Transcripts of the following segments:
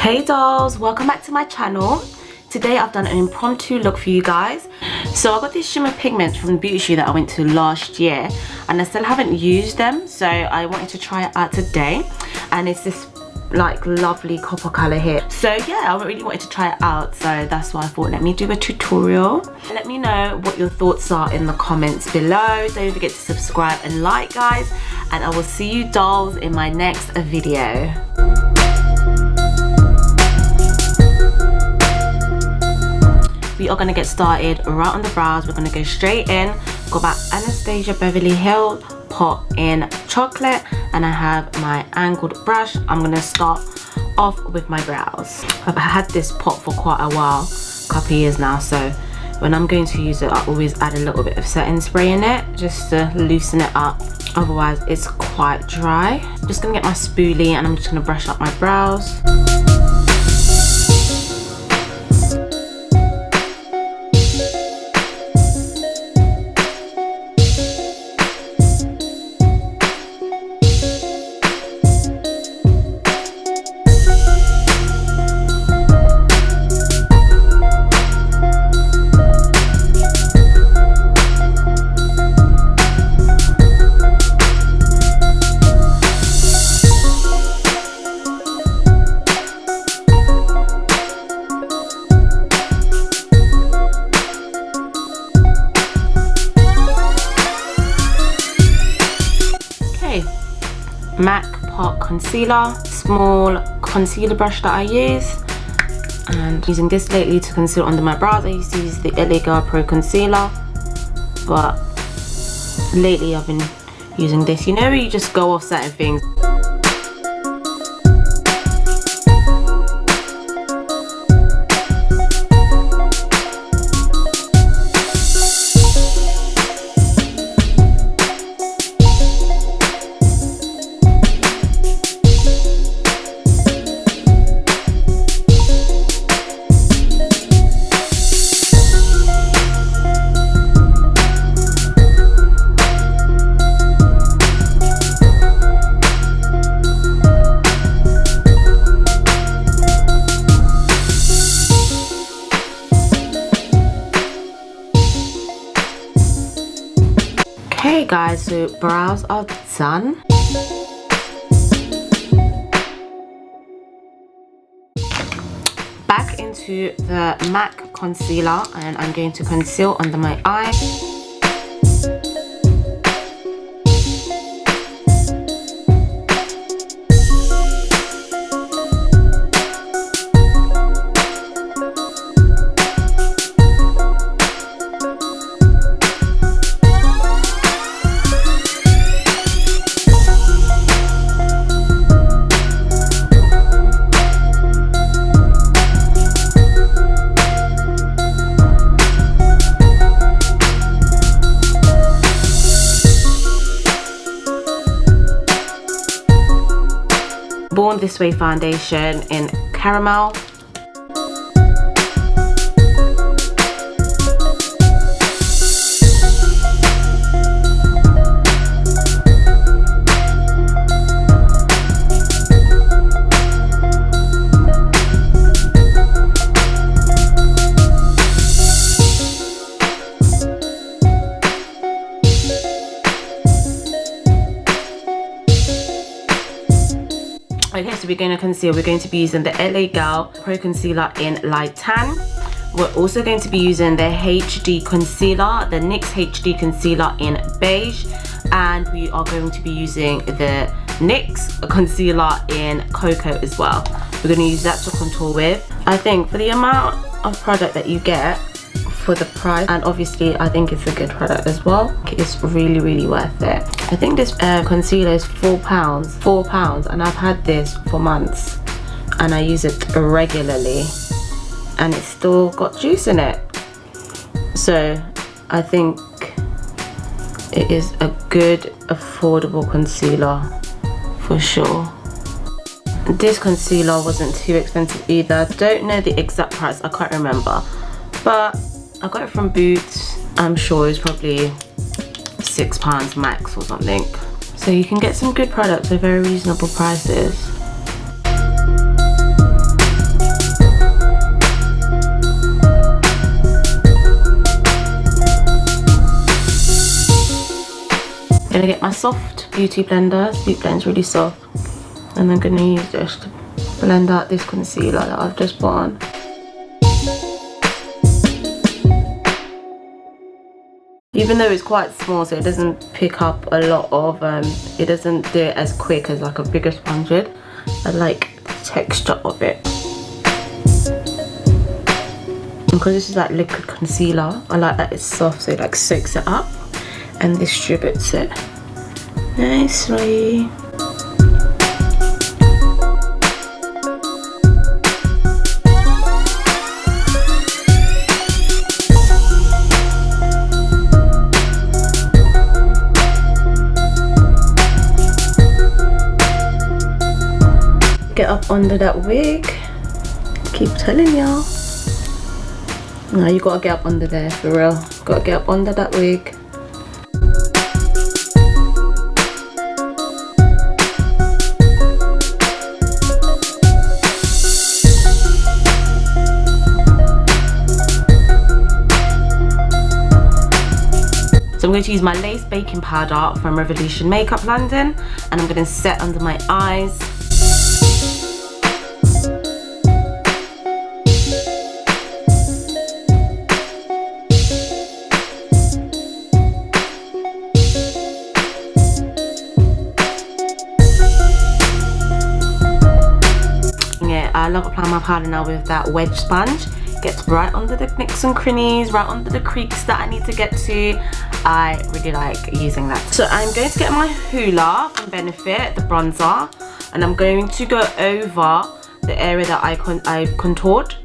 Hey dolls, welcome back to my channel. Today I've done an impromptu look for you guys. So I got these shimmer pigments from Boujee that I went to last year and I still haven't used them, so I wanted to try it out today. And it's this like lovely copper color here. So yeah, I really wanted to try it out, so that's why I thought let me do a tutorial. Let me know what your thoughts are in the comments below. Don't forget to subscribe and like, guys, and I will see you dolls in my next video. We are going to get started right on the brows. We're going to go straight in. Got my Anastasia Beverly Hills pot in chocolate, and I have my angled brush. I'm going to start off with my brows. I've had this pot for quite a while, a couple of years now, so when I'm going to use it, I always add a little bit of setting spray in it just to loosen it up. Otherwise it's quite dry. I'm just going to get my spoolie and I'm just going to brush up my brows. MAC Pot Concealer, small concealer brush that I use, and using this lately to conceal under my brows. I used to use the LA Girl Pro Concealer, but lately I've been using this. You know where you just go off certain things. Okay guys, so brows are done. Back into the MAC concealer, and I'm going to conceal under my eye. Born This Way foundation in caramel. Okay, so we're going to conceal. We're going to be using the LA Girl Pro Concealer in Light Tan. We're also going to be using the HD Concealer, the NYX HD Concealer in Beige. And we are going to be using the NYX Concealer in Cocoa as well. We're going to use that to contour with. I think for the amount of product that you get for the price, and obviously I think it's a good product as well, it's really worth it. I think this concealer is £4, and I've had this for months and I use it regularly and it's still got juice in it, so I think it is a good affordable concealer for sure. This concealer wasn't too expensive either. Don't know the exact price, I can't remember, but I got it from Boots. I'm sure it's probably £6 max or something. So you can get some good products at very reasonable prices. my soft beauty blender. This beauty blender is really soft. And I'm going to use this to blend out this concealer that I've just put on. Even though it's quite small, so it doesn't pick up a lot of, it doesn't do it as quick as like a bigger sponge would. I like the texture of it. Because this is like liquid concealer, I like that it's soft, so it like soaks it up and distributes it nicely. Get up under that wig. Keep telling y'all. No, you gotta get up under there, for real. Gotta get up under that wig. So I'm going to use my Lace Baking Powder from Revolution Makeup London, and I'm going to set under my eyes. I love applying my powder now with that wedge sponge. Gets right under the nicks and crannies, right under the creaks that I need to get to. I really like using that. So I'm going to get my Hoola from Benefit, the bronzer, and I'm going to go over the area that I contoured.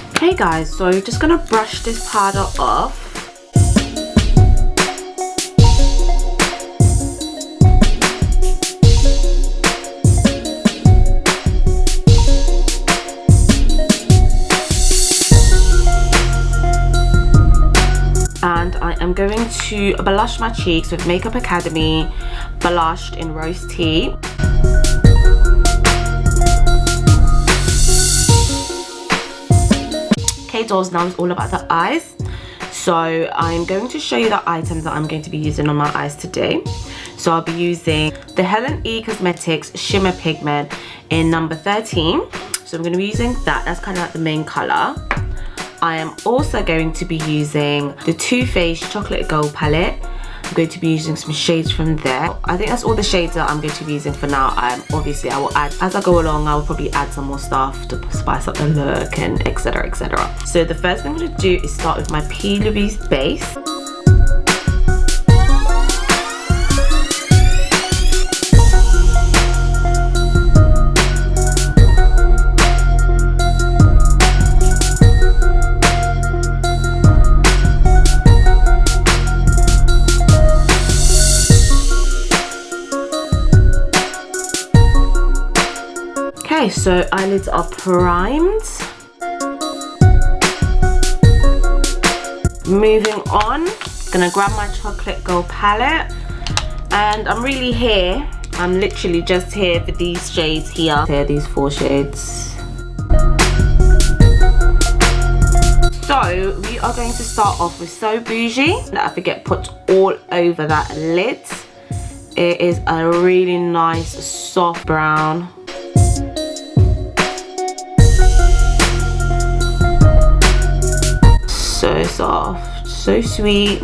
Okay guys, so just gonna brush this powder off. And I am going to blush my cheeks with Makeup Academy Blushed in Rose Tea. Dolls, now it's all about the eyes. So I'm going to show you the items that I'm going to be using on my eyes today. So I'll be using the Helen E Cosmetics Shimmer Pigment in number 13. So I'm going to be using that. That's kind of like the main color. I am also going to be using the Toofaced Chocolate Gold palette. I'm going to be using some shades from there. I think that's all the shades that I'm going to be using for now. Obviously I will add, as I go along, I will probably add some more stuff to spice up the look and etc, etc. So the first thing I'm going to do is start with my PLouise base. Okay, so eyelids are primed. Moving on, gonna grab my chocolate gold palette, and I'm really here. I'm literally just here for these shades here. Here, these 4 shades. So we are going to start off with So Boujee. That I forget put all over that lid. It is a really nice soft brown. So soft, so sweet.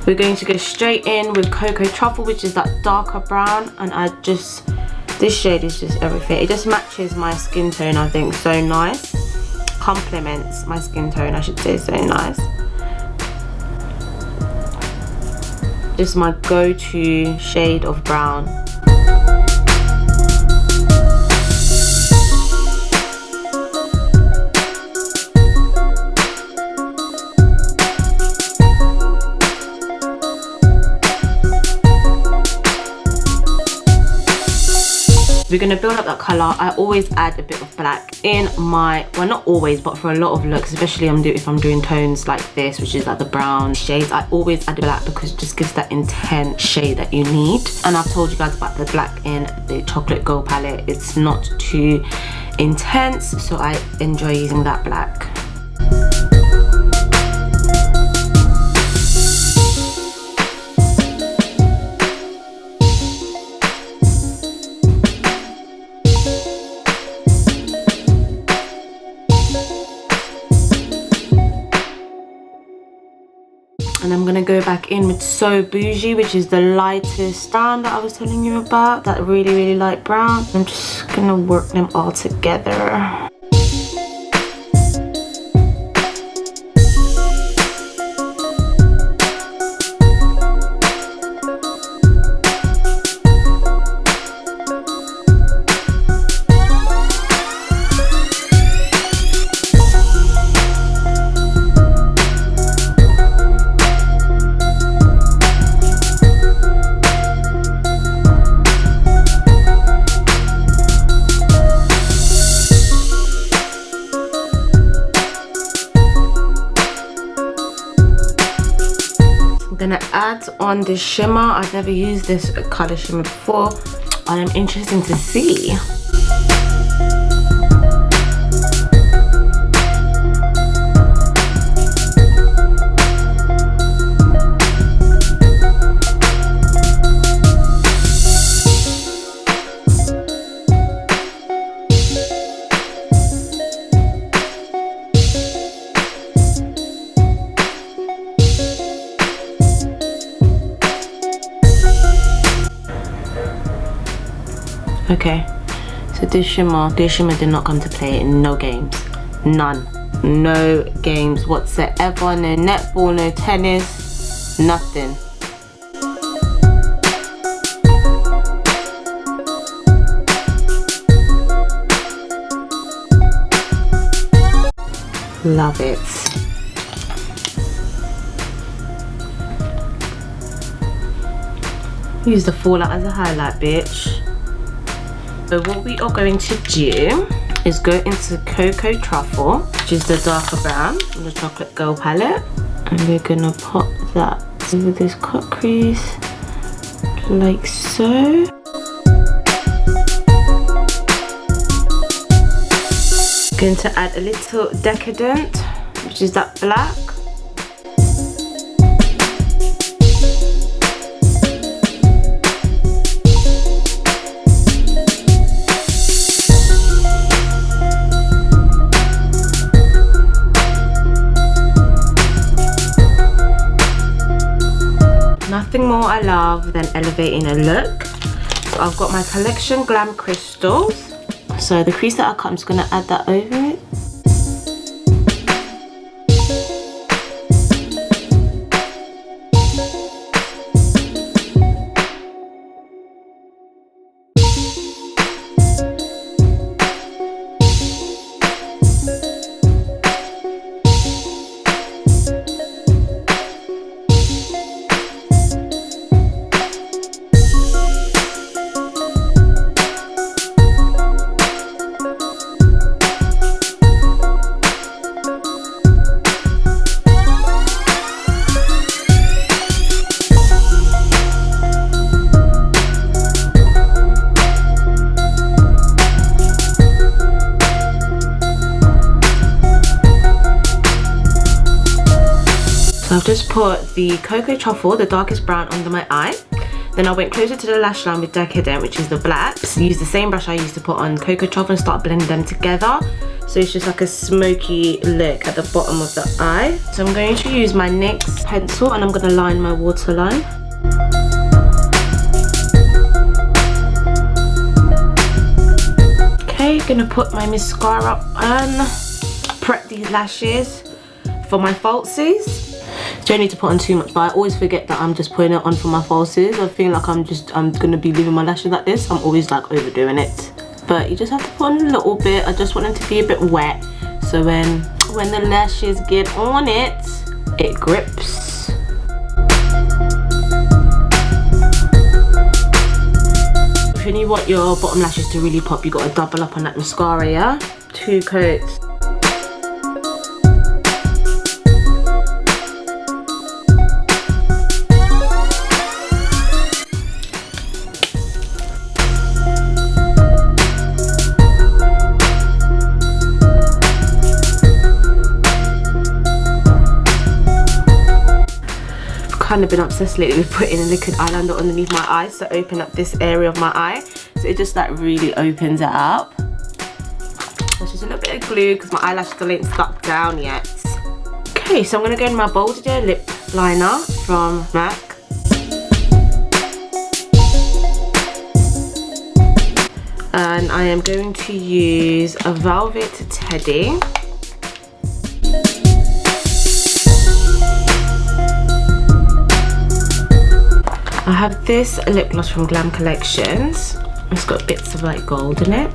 We're going to go straight in with Cocoa Truffle, which is that darker brown, and this shade is just everything. It just matches my skin tone, I think, so nice. Complements my skin tone, I should say, so nice. This is my go-to shade of brown. We're gonna build up that color. I always add a bit of black in my, well, not always, but for a lot of looks, especially if I'm doing tones like this, which is like the brown shades, I always add black because it just gives that intense shade that you need. And I've told you guys about the black in the chocolate gold palette. It's not too intense, so I enjoy using that black. And I'm gonna go back in with So Boujee, which is the lightest brown that I was telling you about, that really light brown. I'm just gonna work them all together. I'm gonna add on this shimmer. I've never used this color shimmer before. I am interested to see. Okay, so this shimmer did not come to play in no games. None. No games whatsoever. No netball, no tennis, nothing. Love it. Use the fallout as a highlight, bitch. So what we are going to do is go into Cocoa Truffle, which is the darker brown on the Chocolate Girl palette. And we're gonna pop that over this cut crease, like so. Going to add a little Decadent, which is that black. Nothing more I love than elevating a look. So I've got my Collection Glam Crystals. So the crease that I cut, I'm just going to add that over it. So I've just put the Cocoa Truffle, the darkest brown, under my eye. Then I went closer to the lash line with Decadent, which is the black. So use the same brush I used to put on Cocoa Truffle and start blending them together. So it's just like a smoky look at the bottom of the eye. So I'm going to use my NYX pencil and I'm going to line my waterline. Okay, gonna put my mascara on. Prep these lashes for my falsies. Don't need to put on too much, but I always forget that I'm just putting it on for my falsies. I feel like I'm gonna be leaving my lashes like this. I'm always like overdoing it. But you just have to put on a little bit. I just want them to be a bit wet. So when the lashes get on it, it grips. If you're you want your bottom lashes to really pop, you got to double up on that mascara, yeah? 2 coats. Kind of been obsessed lately with putting a liquid eyeliner underneath my eyes to open up this area of my eye, so it just like really opens it up. So just a little bit of glue because my eyelash still ain't stuck down yet. Okay, so I'm gonna go in my Boujee lip liner from MAC. And I am going to use a Velvet Teddy. I have this lip gloss from Glam Collections. It's got bits of like gold in it.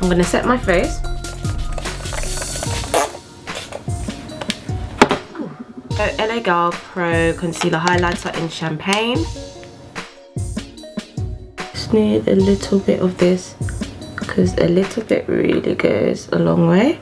I'm gonna set my face. So LA Girl Pro Concealer Highlighter in Champagne. Just need a little bit of this, because a little bit really goes a long way.